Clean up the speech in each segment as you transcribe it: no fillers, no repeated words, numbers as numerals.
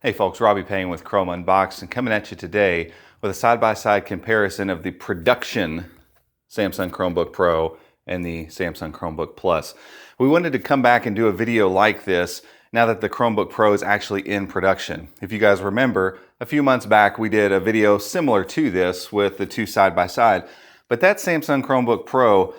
Hey folks, Robbie Payne with Chrome Unboxed and coming at you today with a side-by-side comparison of the production Samsung Chromebook Pro and the Samsung Chromebook Plus. We wanted to come back and do a video like this now that the Chromebook Pro is actually in production. If you guys remember, a few months back we did a video similar to this with the two side-by-side, but that Samsung Chromebook Pro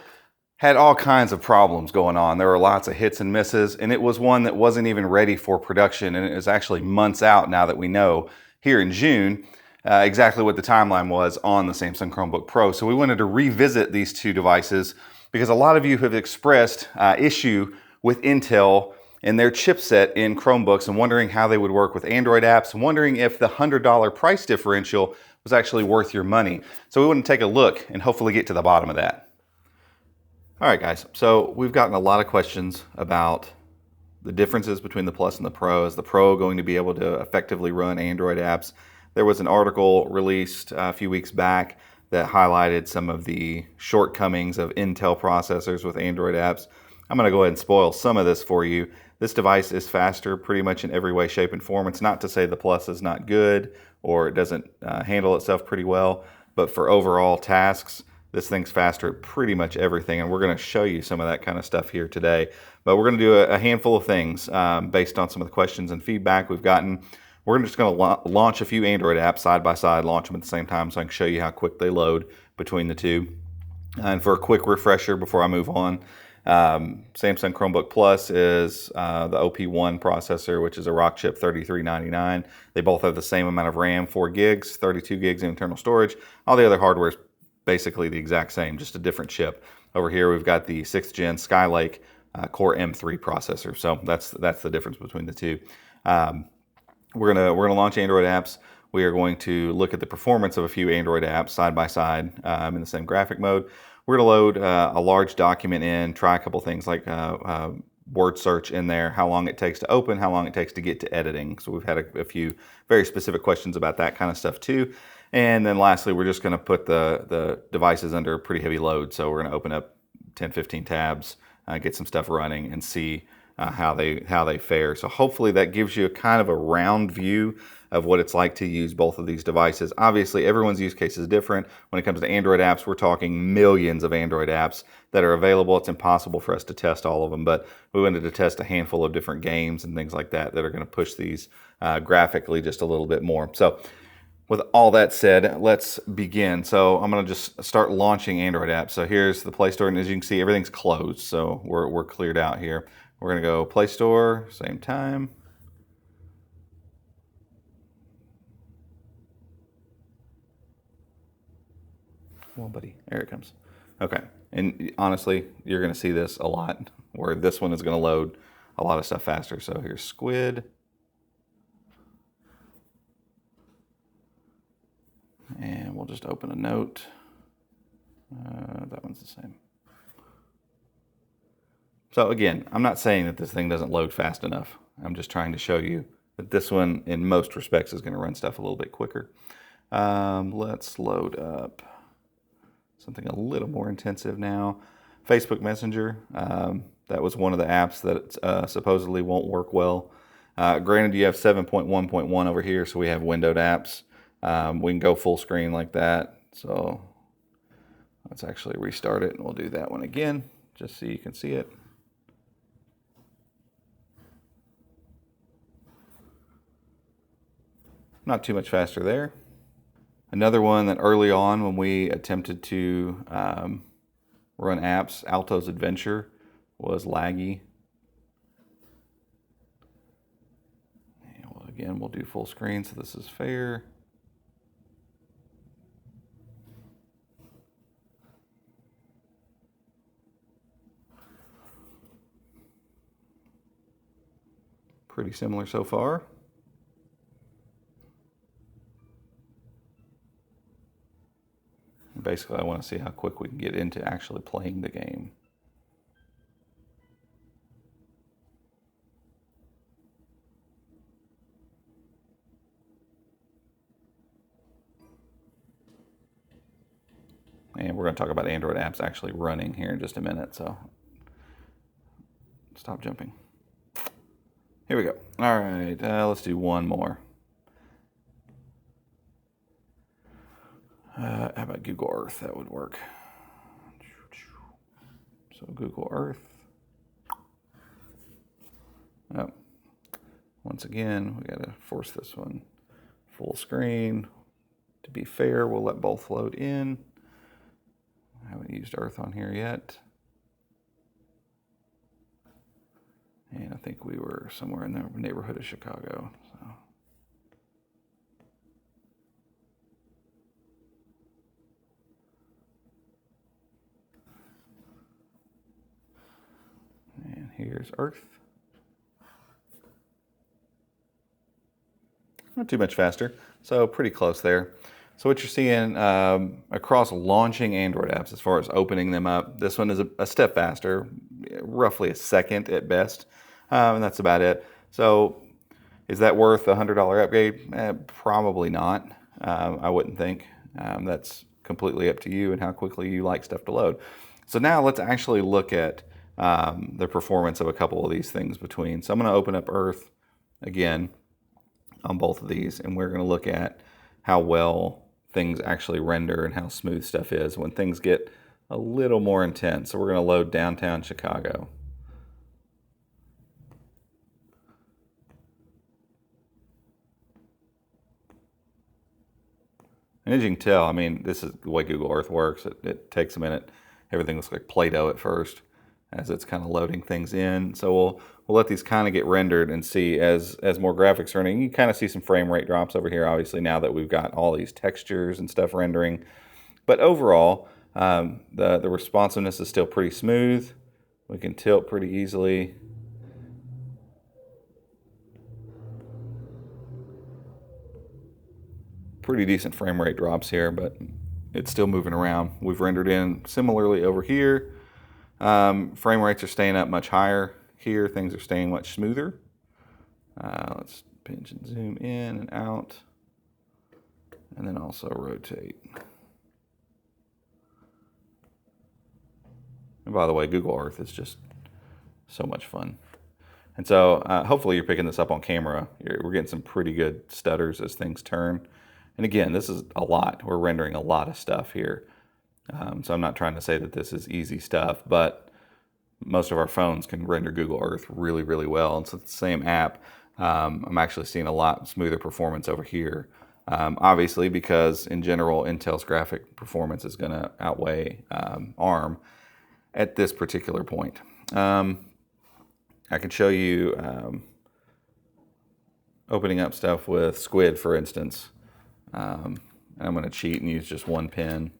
had all kinds of problems going on. There were lots of hits and misses, and it was one that wasn't even ready for production, and it was actually months out now that we know here in June exactly what the timeline was on the Samsung Chromebook Pro. So we wanted to revisit these two devices because a lot of you have expressed issue with Intel and their chipset in Chromebooks and wondering how they would work with Android apps, and wondering if the $100 price differential was actually worth your money. So we want to take a look and hopefully get to the bottom of that. All right, guys, so we've gotten a lot of questions about the differences between the Plus and the Pro. Is the Pro going to be able to effectively run Android apps? There was an article released a few weeks back that highlighted some of the shortcomings of Intel processors with Android apps. I'm going to go ahead and spoil some of this for you. This device is faster pretty much in every way, shape, and form. It's not to say the Plus is not good or it doesn't handle itself pretty well, but for overall tasks, this thing's faster at pretty much everything, and we're going to show you some of that kind of stuff here today. But we're going to do a handful of things based on some of the questions and feedback we've gotten. We're just going to launch a few Android apps side by side, launch them at the same time so I can show you how quick they load between the two. And for a quick refresher before I move on, Samsung Chromebook Plus is the OP1 processor, which is a Rockchip 3399. They both have the same amount of RAM, 4 gigs, 32 gigs of internal storage. All the other hardware is basically the exact same, just a different chip. Over here we've got the 6th gen Skylake Core M3 processor. So that's the difference between the two. We're gonna launch Android apps. We are going to look at the performance of a few Android apps side by side in the same graphic mode. We're gonna load a large document in, try a couple things like word search in there, how long it takes to open, how long it takes to get to editing. So we've had a few very specific questions about that kind of stuff too. And then lastly, we're just going to put the devices under a pretty heavy load. So we're going to open up 10, 15 tabs, get some stuff running, and see how they fare. So hopefully that gives you a kind of a round view of what it's like to use both of these devices. Obviously, everyone's use case is different. When it comes to Android apps, we're talking millions of Android apps that are available. It's impossible for us to test all of them, but we wanted to test a handful of different games and things like that are going to push these graphically just a little bit more. So with all that said, let's begin. So I'm going to just start launching Android apps. So here's the Play Store, and as you can see, everything's closed. So we're cleared out here. We're going to go Play Store, same time. Come on, buddy. There it comes. Okay. And honestly, you're going to see this a lot, where this one is going to load a lot of stuff faster. So here's Squid. And we'll just open a note. That one's the same. So again, I'm not saying that this thing doesn't load fast enough. I'm just trying to show you that this one, in most respects, is going to run stuff a little bit quicker. Let's load up something a little more intensive now. Facebook Messenger. That was one of the apps that supposedly won't work well. Granted, you have 7.1.1 over here, so we have windowed apps. We can go full screen like that. So let's actually restart it, and we'll do that one again just so you can see it. Not too much faster there. Another one that early on when we attempted to run apps, Alto's Adventure, was laggy. And again, we'll do full screen, so this is fair. Pretty similar so far. Basically, I want to see how quick we can get into actually playing the game. And we're going to talk about Android apps actually running here in just a minute, so stop jumping. Here we go. All right, let's do one more. How about Google Earth? That would work. So Google Earth. Oh, once again, we got to force this one full screen. To be fair, we'll let both load in. I haven't used Earth on here yet. And I think we were somewhere in the neighborhood of Chicago. So. And here's Earth. Not too much faster, so pretty close there. So what you're seeing across launching Android apps, as far as opening them up, this one is a step faster, roughly a second at best, and that's about it. So is that worth a $100 upgrade? Probably not. I wouldn't think. That's completely up to you and how quickly you like stuff to load. So now let's actually look at the performance of a couple of these things between. So I'm going to open up Earth again on both of these, and we're going to look at how well things actually render and how smooth stuff is when things get a little more intense. So we're going to load downtown Chicago. And as you can tell, I mean, this is the way Google Earth works. It takes a minute. Everything looks like Play-Doh at first as it's kind of loading things in. So we'll let these kind of get rendered and see as more graphics are running. You kind of see some frame rate drops over here, obviously, now that we've got all these textures and stuff rendering. But overall, the responsiveness is still pretty smooth. We can tilt pretty easily. Pretty decent frame rate drops here, but it's still moving around. We've rendered in similarly over here. Frame rates are staying up much higher. Here, things are staying much smoother. Let's pinch and zoom in and out, and then also rotate. And by the way, Google Earth is just so much fun. And so hopefully you're picking this up on camera. We're getting some pretty good stutters as things turn. And again, this is a lot. We're rendering a lot of stuff here. So I'm not trying to say that this is easy stuff, but most of our phones can render Google Earth really, really well. And so it's the same app. I'm actually seeing a lot smoother performance over here. Obviously, because in general, Intel's graphic performance is going to outweigh ARM at this particular point. I can show you opening up stuff with Squid, for instance. I'm going to cheat and use just one pen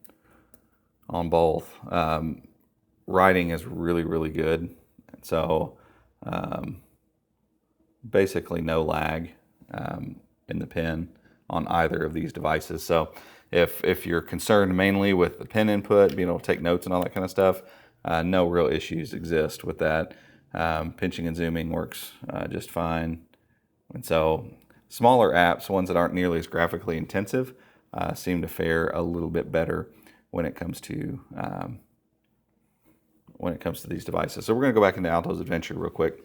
on both. Writing is really, really good. So basically no lag in the pen on either of these devices. So if you're concerned mainly with the pen input, being able to take notes and all that kind of stuff, no real issues exist with that. Pinching and zooming works just fine. And so smaller apps, ones that aren't nearly as graphically intensive, seem to fare a little bit better when it comes to these devices. So we're going to go back into Alto's Adventure real quick.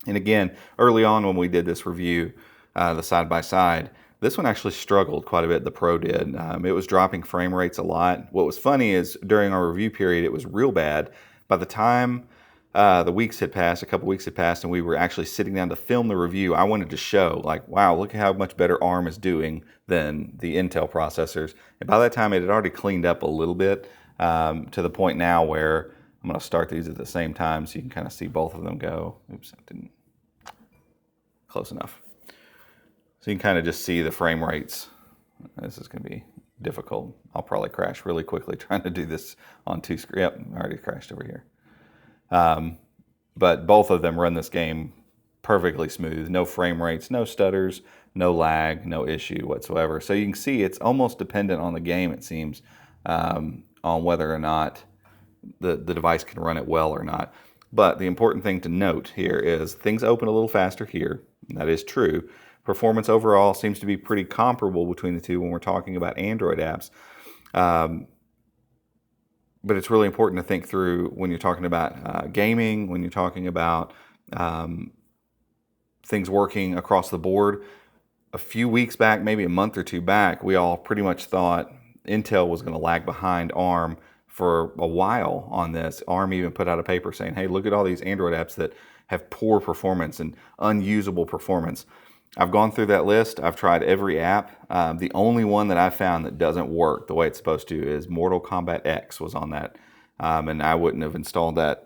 And again, early on when we did this review, the side-by-side, this one actually struggled quite a bit, the Pro did. It was dropping frame rates a lot. What was funny is during our review period, it was real bad. By the time the weeks had passed, a couple weeks had passed, and we were actually sitting down to film the review, I wanted to show, like, wow, look at how much better ARM is doing than the Intel processors. And by that time, it had already cleaned up a little bit to the point now where I'm going to start these at the same time so you can kind of see both of them go. Oops, I didn't. Close enough. So you can kind of just see the frame rates. This is going to be difficult. I'll probably crash really quickly trying to do this on two screens. Yep, I already crashed over here. But both of them run this game perfectly smooth. No frame rates, no stutters, no lag, no issue whatsoever. So you can see it's almost dependent on the game, it seems, on whether or not the device can run it well or not. But the important thing to note here is things open a little faster here. That is true. Performance overall seems to be pretty comparable between the two when we're talking about Android apps. But it's really important to think through when you're talking about gaming, when you're talking about things working across the board. A few weeks back, maybe a month or two back, we all pretty much thought Intel was going to lag behind ARM for a while on this. ARM even put out a paper saying, hey, look at all these Android apps that have poor performance and unusable performance. I've gone through that list. I've tried every app. The only one that I found that doesn't work the way it's supposed to is Mortal Kombat X was on that. And I wouldn't have installed that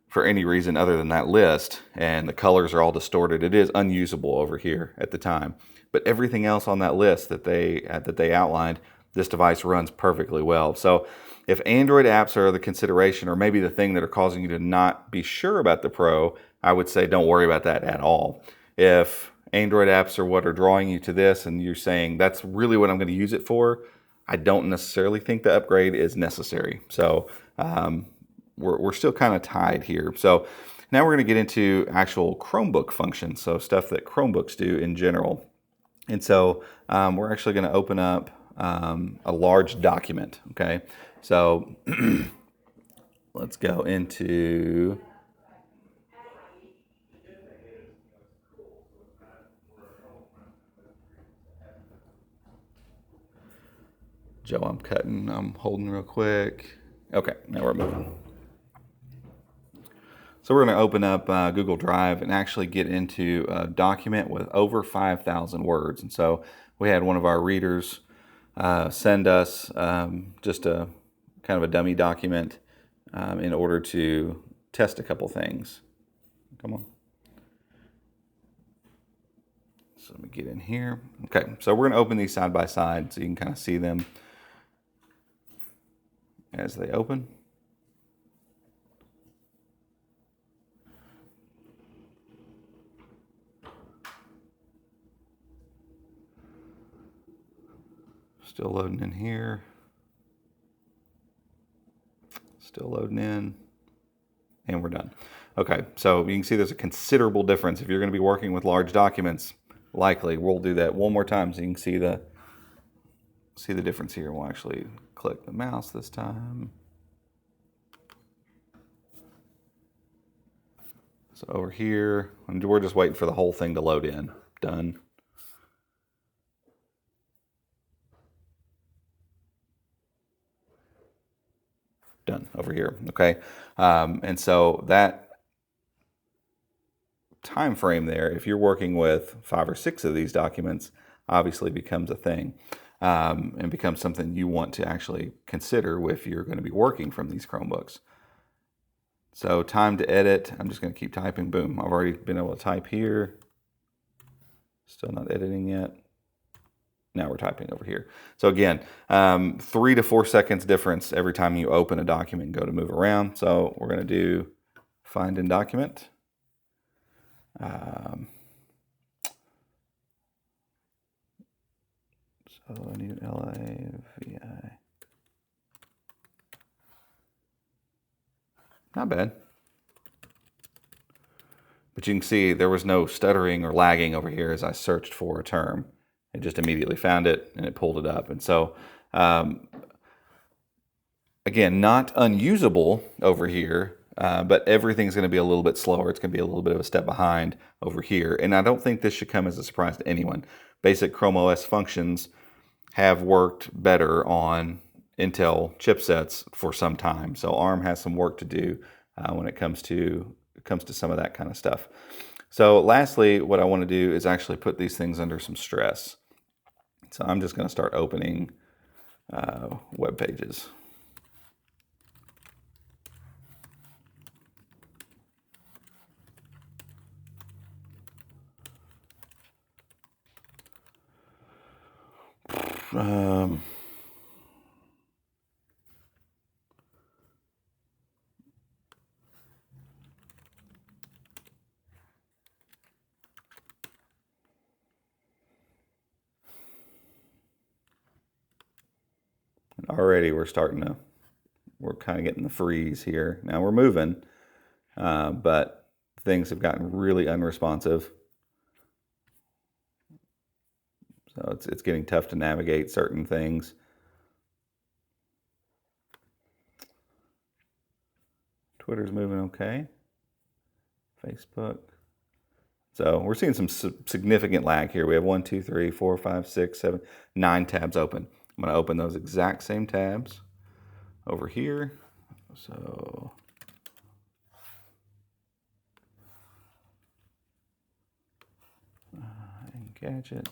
for any reason other than that list. And the colors are all distorted. It is unusable over here at the time. But everything else on that list that they outlined, this device runs perfectly well. So if Android apps are the consideration, or maybe the thing that are causing you to not be sure about the Pro, I would say don't worry about that at all. If Android apps are what are drawing you to this and you're saying that's really what I'm going to use it for, I don't necessarily think the upgrade is necessary. So we're still kind of tied here. So now we're going to get into actual Chromebook functions, so stuff that Chromebooks do in general. And so we're actually going to open up a large document, okay? So let's go into Joe, I'm holding real quick. Okay, now we're moving. So we're going to open up Google Drive and actually get into a document with over 5,000 words. And so we had one of our readers send us just a kind of a dummy document in order to test a couple things. Come on. So let me get in here. Okay, so we're going to open these side by side so you can kind of see them as they open. Still loading in here. Still loading in. And we're done. Okay, so you can see there's a considerable difference. If you're going to be working with large documents, likely we'll do that one more time so you can see the difference here. We'll actually click the mouse this time. So over here, and we're just waiting for the whole thing to load in. Done. Done over here, okay? And so that time frame there, if you're working with 5 or 6 of these documents, obviously becomes a thing and becomes something you want to actually consider if you're going to be working from these Chromebooks. So time to edit, I'm just going to keep typing. Boom, I've already been able to type here. Still not editing yet. Now we're typing over here. So again, 3 to 4 seconds difference every time you open a document and go to move around. So we're going to do find in document. So I need LAVI. Not bad. But you can see there was no stuttering or lagging over here as I searched for a term. It just immediately found it and it pulled it up. And so, again, not unusable over here, but everything's going to be a little bit slower. It's going to be a little bit of a step behind over here. And I don't think this should come as a surprise to anyone. Basic Chrome OS functions have worked better on Intel chipsets for some time. So ARM has some work to do when it comes to some of that kind of stuff. So lastly, what I want to do is actually put these things under some stress. So I'm just going to start opening web pages. Already we're kind of getting the freeze here. Now we're moving, but things have gotten really unresponsive. So it's getting tough to navigate certain things. Twitter's moving okay. Facebook. So we're seeing some significant lag here. We have 1, 2, 3, 4, 5, 6, 7, 9 tabs open. I'm going to open those exact same tabs over here. So gadget.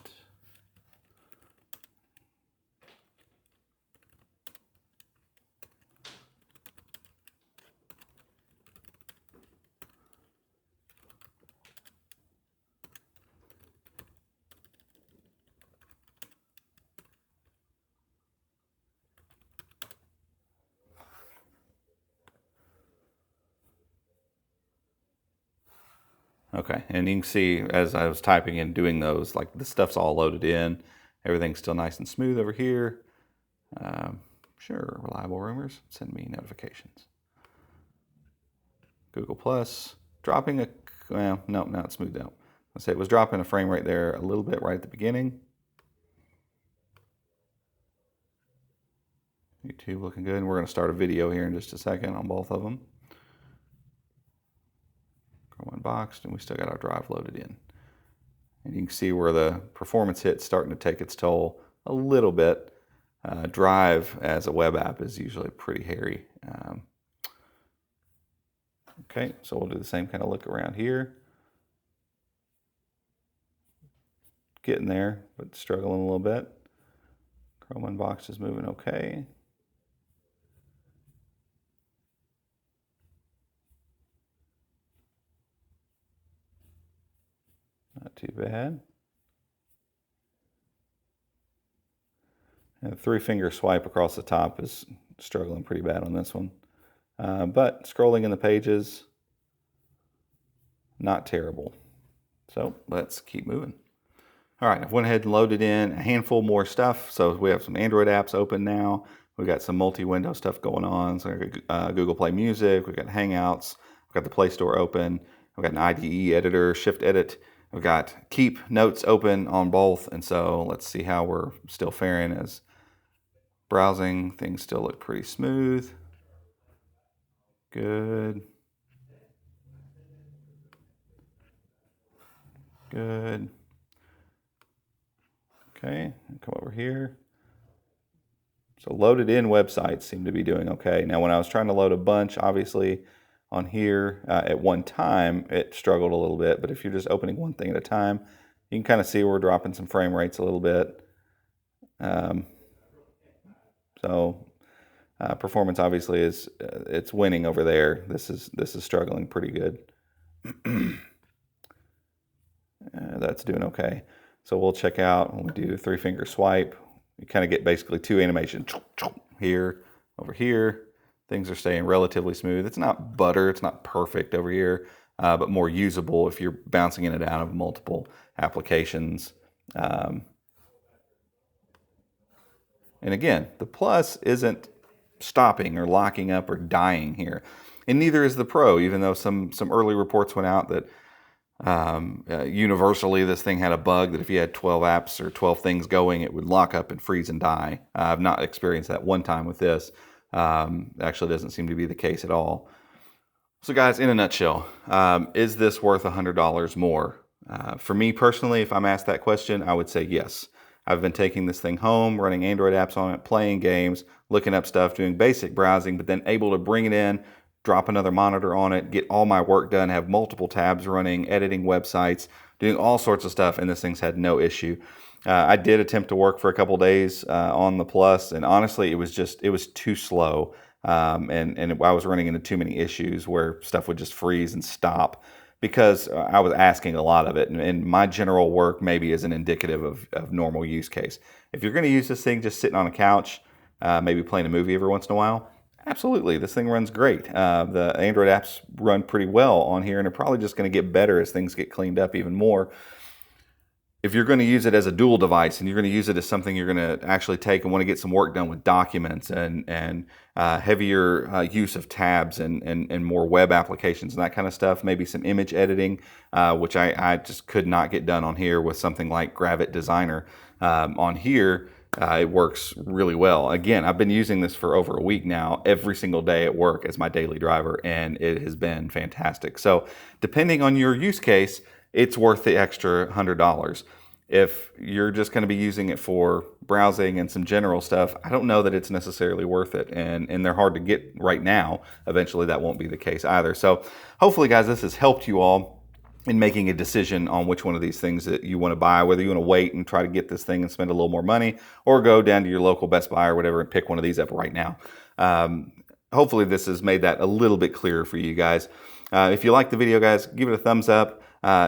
Okay, and you can see as I was typing and doing those, like the stuff's all loaded in. Everything's still nice and smooth over here. Sure, reliable rumors, send me notifications. Google Plus, dropping a, well, no, now it's smoothed out. Let's say it was dropping a frame rate there a little bit right at the beginning. YouTube looking good, and we're going to start a video here in just a second on both of them. Chrome unboxed, and we still got our drive loaded in. And you can see where the performance hit's starting to take its toll a little bit. Drive as a web app is usually pretty hairy. Okay, so we'll do the same kind of look around here. Getting there, but struggling a little bit. Chrome unboxed is moving okay. Not too bad. And the 3-finger swipe across the top is struggling pretty bad on this one. But scrolling in the pages, not terrible. So let's keep moving. All right, I've went ahead and loaded in a handful more stuff. So we have some Android apps open now. We've got some multi-window stuff going on. So Google Play Music, we've got Hangouts, we've got the Play Store open, we've got an IDE editor, Shift Edit. We've got Keep Notes open on both. And so let's see how we're still faring as browsing. Things still look pretty smooth. Good. Good. Okay, come over here. So loaded in websites seem to be doing okay. Now when I was trying to load a bunch, obviously on here at one time, it struggled a little bit. But if you're just opening one thing at a time, you can kind of see we're dropping some frame rates a little bit. Performance obviously is it's winning over there. This is struggling pretty good. That's doing okay. So we'll check out when we do 3-finger swipe. You kind of get basically 2 animations here, over here. Things are staying relatively smooth. It's not butter, it's not perfect over here, but more usable if you're bouncing in and out of multiple applications. And again, the Plus isn't stopping or locking up or dying here. And neither is the Pro, even though some early reports went out that universally this thing had a bug that if you had 12 apps or 12 things going, it would lock up and freeze and die. I've not experienced that one time with this. Actually doesn't seem to be the case at all. So guys, in a nutshell, is this worth $100 more? For me personally, if I'm asked that question, I would say yes. I've been taking this thing home, running Android apps on it, playing games, looking up stuff, doing basic browsing, but then able to bring it in, drop another monitor on it, get all my work done, have multiple tabs running, editing websites, doing all sorts of stuff, and this thing's had no issue. I did attempt to work for a couple days on the Plus, and honestly, it was too slow, and I was running into too many issues where stuff would just freeze and stop because I was asking a lot of it, and my general work maybe isn't indicative of normal use case. If you're going to use this thing just sitting on a couch, maybe playing a movie every once in a while, absolutely, this thing runs great. The Android apps run pretty well on here, and they're probably just going to get better as things get cleaned up even more. If you're going to use it as a dual device and you're going to use it as something you're going to actually take and want to get some work done with documents and heavier use of tabs and more web applications and that kind of stuff, maybe some image editing, which I just could not get done on here with something like Gravit Designer. On here, it works really well. Again, I've been using this for over a week now, every single day at work as my daily driver, and it has been fantastic. So depending on your use case, it's worth the extra $100. If you're just going to be using it for browsing and some general stuff, I don't know that it's necessarily worth it. And they're hard to get right now. Eventually that won't be the case either. So hopefully, guys, this has helped you all in making a decision on which one of these things that you want to buy, whether you want to wait and try to get this thing and spend a little more money, or go down to your local Best Buy or whatever and pick one of these up right now. Hopefully this has made that a little bit clearer for you guys. If you like the video, guys, give it a thumbs up.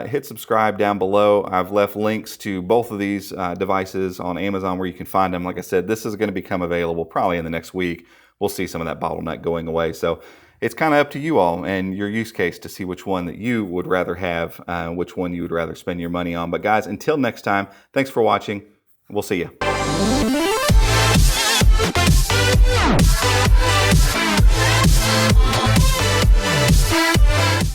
Hit subscribe down below. I've left links to both of these devices on Amazon where you can find them. Like I said, this is going to become available probably in the next week. We'll see some of that bottleneck going away. So it's kind of up to you all and your use case to see which one that you would rather have, which one you would rather spend your money on. But guys, until next time, thanks for watching. We'll see you.